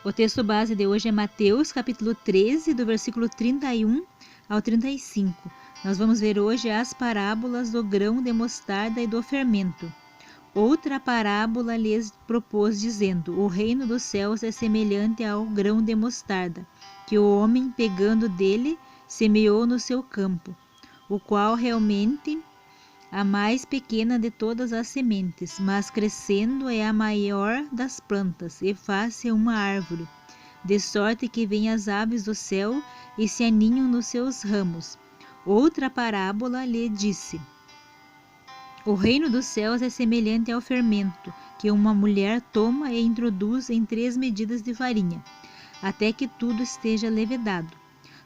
O texto base de hoje é Mateus, capítulo 13, do versículo 31 ao 35. Nós vamos ver hoje as parábolas do grão de mostarda e do fermento. Outra parábola lhes propôs, dizendo: O reino dos céus é semelhante ao grão de mostarda, que o homem, pegando dele, semeou no seu campo, o qual realmente a mais pequena de todas as sementes, mas crescendo é a maior das plantas e faz-se uma árvore, de sorte que vêm as aves do céu e se aninham nos seus ramos. Outra parábola lhe disse: O reino dos céus é semelhante ao fermento, que uma mulher toma e introduz em 3 medidas de farinha, até que tudo esteja levedado.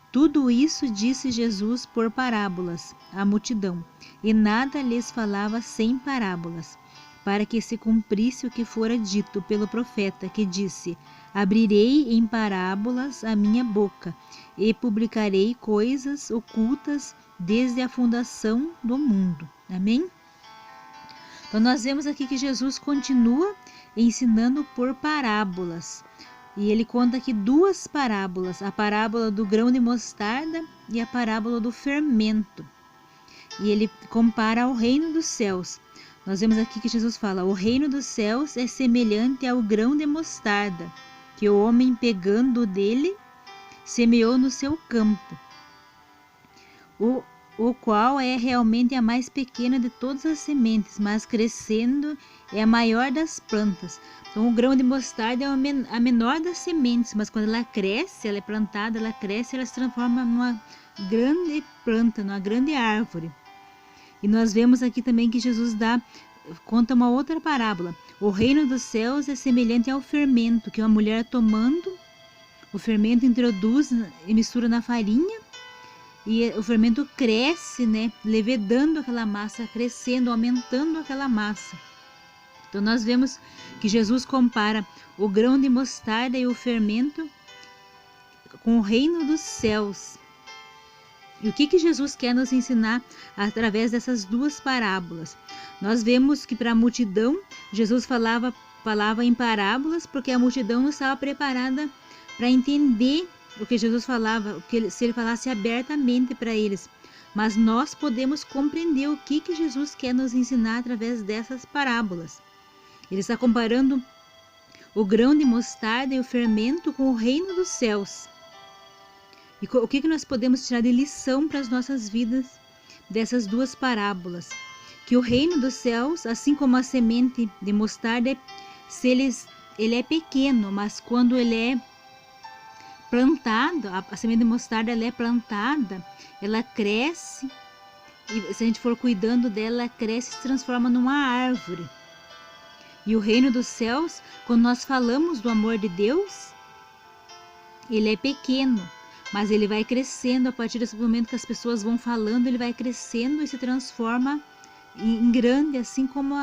Tudo isso disse Jesus por parábolas à multidão, e nada lhes falava sem parábolas, para que se cumprisse o que fora dito pelo profeta, que disse: Abrirei em parábolas a minha boca, e publicarei coisas ocultas desde a fundação do mundo. Amém? Então nós vemos aqui que Jesus continua ensinando por parábolas. E ele conta aqui 2 parábolas, a parábola do grão de mostarda e a parábola do fermento. E ele compara ao reino dos céus. Nós vemos aqui que Jesus fala: o reino dos céus é semelhante ao grão de mostarda, que o homem, pegando dele, semeou no seu campo, o qual é realmente a mais pequena de todas as sementes, mas crescendo é a maior das plantas. Então o grão de mostarda é a menor das sementes, mas quando ela cresce, ela é plantada, ela cresce, ela se transforma numa grande planta, numa grande árvore. E nós vemos aqui também que Jesus conta uma outra parábola. O reino dos céus é semelhante ao fermento, que uma mulher tomando o fermento introduz e mistura na farinha, e o fermento cresce, levedando aquela massa, crescendo, aumentando aquela massa. Então nós vemos que Jesus compara o grão de mostarda e o fermento com o reino dos céus. E o que Jesus quer nos ensinar através dessas 2 parábolas? Nós vemos que para a multidão, Jesus falava em parábolas, porque a multidão não estava preparada para entender o que Jesus falava, se ele falasse abertamente para eles. Mas nós podemos compreender o que Jesus quer nos ensinar através dessas parábolas. Ele está comparando o grão de mostarda e o fermento com o reino dos céus. E o que nós podemos tirar de lição para as nossas vidas dessas 2 parábolas? Que o reino dos céus, assim como a semente de mostarda, ele é pequeno, mas quando ele é plantado, a semente de mostarda ela é plantada, ela cresce, e se a gente for cuidando dela, ela cresce e se transforma numa árvore. E o reino dos céus, quando nós falamos do amor de Deus, ele é pequeno, mas ele vai crescendo a partir desse momento que as pessoas vão falando, ele vai crescendo e se transforma em grande, assim como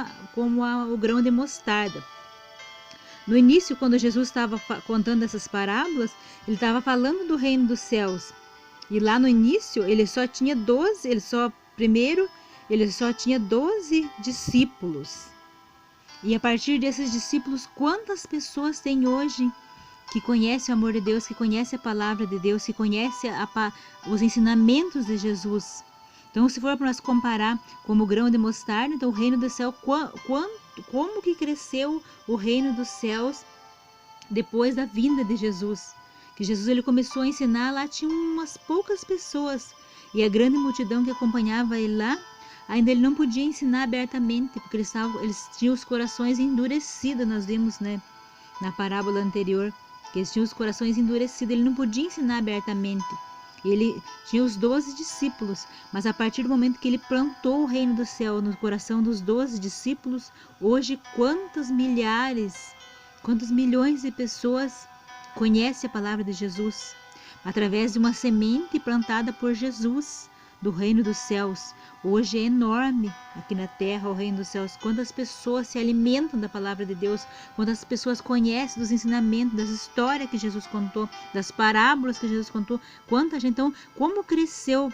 o grão de mostarda. No início, quando Jesus estava contando essas parábolas, ele estava falando do reino dos céus. E lá no início, ele só tinha 12 discípulos. E a partir desses discípulos, quantas pessoas tem hoje que conhecem o amor de Deus, que conhecem a palavra de Deus, que conhecem os ensinamentos de Jesus? Então, se for para nós comparar como o grão de mostarda, então o reino do céu, como que cresceu o reino dos céus depois da vinda de Jesus? Que Jesus ele começou a ensinar, lá tinha umas poucas pessoas, e a grande multidão que acompanhava ele lá, ainda ele não podia ensinar abertamente, porque eles tinham os corações endurecidos. Nós vimos, na parábola anterior, que eles tinham os corações endurecidos, ele não podia ensinar abertamente. Ele tinha os 12 discípulos, mas a partir do momento que ele plantou o reino do céu no coração dos 12 discípulos, hoje quantos milhões de pessoas conhecem a palavra de Jesus? Através de uma semente plantada por Jesus, do reino dos céus. Hoje é enorme aqui na terra o reino dos céus. Quantas pessoas se alimentam da palavra de Deus, quantas pessoas conhecem dos ensinamentos, das histórias que Jesus contou, das parábolas que Jesus contou, quanta gente. Então, como cresceu?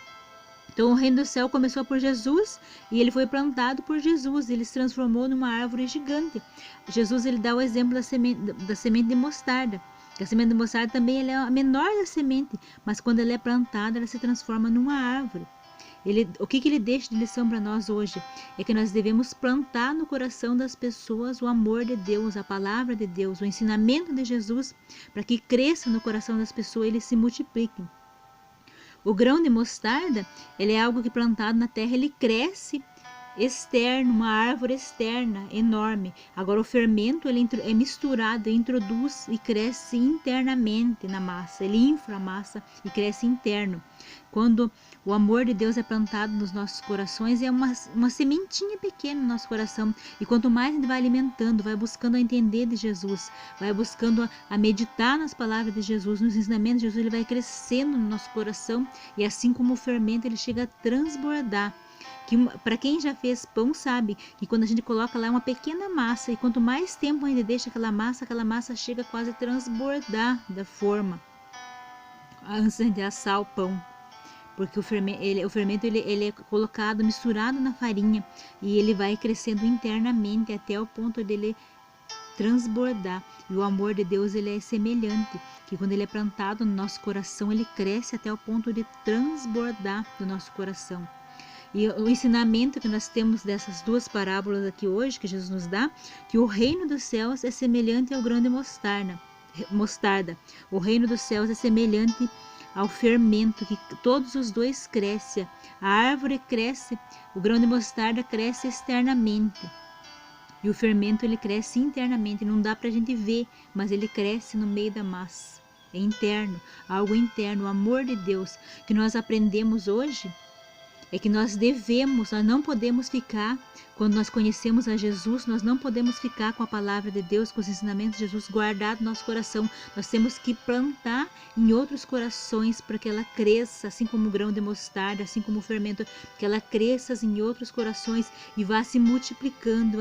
Então o reino do céu começou por Jesus e ele foi plantado por Jesus, ele se transformou numa árvore gigante. Jesus ele dá o exemplo da semente de mostarda, A semente de mostarda também ela é a menor da semente, mas quando ela é plantada, ela se transforma numa árvore. O que ele deixa de lição para nós hoje? É que nós devemos plantar no coração das pessoas o amor de Deus, a palavra de Deus, o ensinamento de Jesus, para que cresça no coração das pessoas e ele se multiplique. O grão de mostarda, ele é algo que plantado na terra, ele cresce externo, uma árvore externa enorme. Agora o fermento ele é misturado, introduz e cresce internamente na massa. Ele infla a massa e cresce interno. Quando o amor de Deus é plantado nos nossos corações, é uma sementinha pequena no nosso coração. E quanto mais a gente vai alimentando, vai buscando a entender de Jesus, vai buscando a meditar nas palavras de Jesus, nos ensinamentos de Jesus, ele vai crescendo no nosso coração. E assim como o fermento, ele chega a transbordar. Para quem já fez pão sabe que quando a gente coloca lá uma pequena massa, e quanto mais tempo a gente deixa aquela massa chega quase a transbordar da forma antes de assar o pão. Porque o fermento ele é colocado, misturado na farinha, e ele vai crescendo internamente até o ponto dele transbordar. E o amor de Deus ele é semelhante, que quando ele é plantado no nosso coração, ele cresce até o ponto de transbordar do nosso coração. E o ensinamento que nós temos dessas duas parábolas aqui hoje, que Jesus nos dá, que o reino dos céus é semelhante ao grão de mostarda. O reino dos céus é semelhante ao fermento, que todos os dois crescem. A árvore cresce, o grão de mostarda cresce externamente. E o fermento ele cresce internamente, não dá para a gente ver, mas ele cresce no meio da massa. É interno, algo interno, o amor de Deus que nós aprendemos hoje. É que nós não podemos ficar, quando nós conhecemos a Jesus, nós não podemos ficar com a palavra de Deus, com os ensinamentos de Jesus guardados no nosso coração. Nós temos que plantar em outros corações para que ela cresça, assim como o grão de mostarda, assim como o fermento, que ela cresça em outros corações e vá se multiplicando,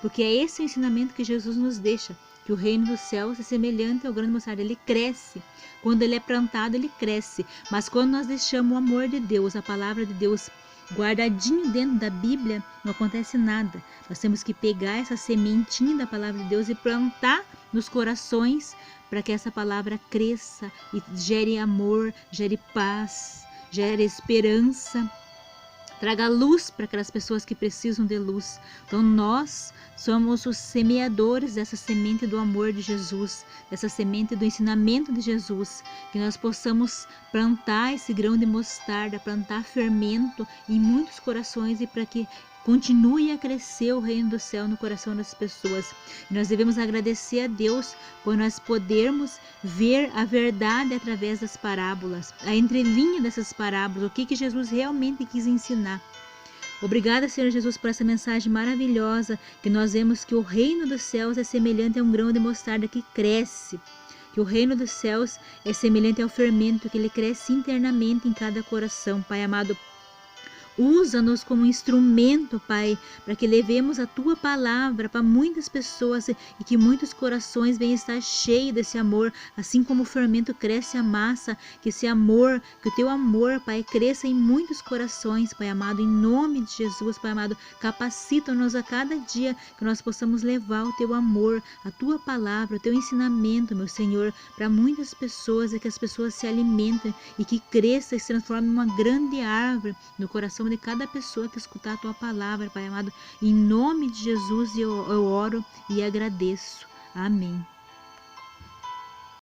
porque é esse o ensinamento que Jesus nos deixa, que o reino dos céus é semelhante ao grão de mostarda, ele cresce. Quando ele é plantado, ele cresce. Mas quando nós deixamos o amor de Deus, a palavra de Deus, guardadinho dentro da Bíblia, não acontece nada. Nós temos que pegar essa sementinha da palavra de Deus e plantar nos corações para que essa palavra cresça e gere amor, gere paz, gere esperança. Traga luz para aquelas pessoas que precisam de luz. Então nós somos os semeadores dessa semente do amor de Jesus, dessa semente do ensinamento de Jesus, que nós possamos plantar esse grão de mostarda, plantar fermento em muitos corações e para que continue a crescer o reino do céu no coração das pessoas. E nós devemos agradecer a Deus por nós podermos ver a verdade através das parábolas, a entrelinha dessas parábolas, o que Jesus realmente quis ensinar. Obrigada, Senhor Jesus, por essa mensagem maravilhosa, que nós vemos que o reino dos céus é semelhante a um grão de mostarda que cresce, que o reino dos céus é semelhante ao fermento, que ele cresce internamente em cada coração. Pai amado, usa-nos como instrumento, Pai, para que levemos a Tua palavra para muitas pessoas e que muitos corações venham estar cheios desse amor, assim como o fermento cresce a massa, que esse amor, que o Teu amor, Pai, cresça em muitos corações, Pai amado, em nome de Jesus, Pai amado, capacita-nos a cada dia que nós possamos levar o Teu amor, a Tua palavra, o Teu ensinamento, meu Senhor, para muitas pessoas e que as pessoas se alimentem e que cresça e se transforme em uma grande árvore no coração de cada pessoa que escutar a Tua palavra, Pai amado. Em nome de Jesus eu oro e agradeço. Amém.